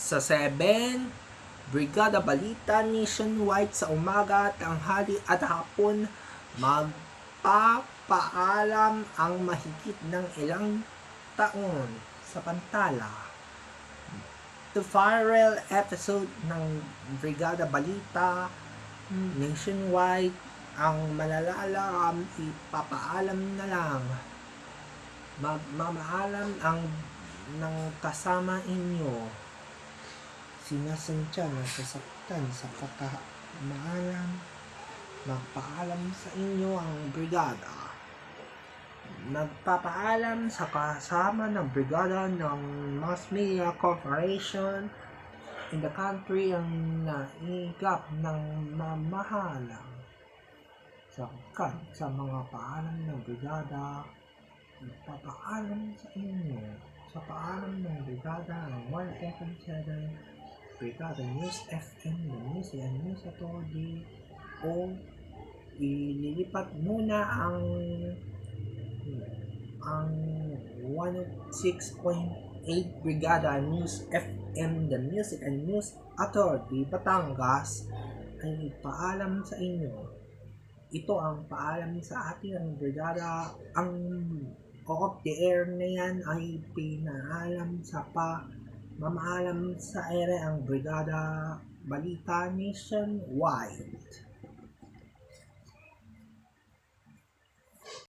Sa 7, Brigada Balita Nationwide sa umaga, tanghali at hapon, magpapaalam ang mahigit ng ilang taon sa pantala. The viral episode ng Brigada Balita Nationwide, ang malalalam ipapaalam na lang. Magmamaalam ang ng kasama inyo. Sinasantya na sasaktan sa pagkamaalam. Magpaalam sa inyo ang brigada. Nagpapaalam sa kasama ng brigada ng Mass Media Corporation in the country ang naigap ng mamahalang sakit sa mga paalam ng brigada. Nagpapaalam sa inyo sa paalam ng brigada ng 177 Brigada News FM, the Music and News Authority, o ililipat muna ang 106.8 Brigada News FM, the Music and News Authority, Batangas, ay paalam sa inyo. Ito ang paalam sa ating brigada. Ang off the air na yan ay pinaalam sa mamaalam sa ere ang Brigada Balita Nationwide.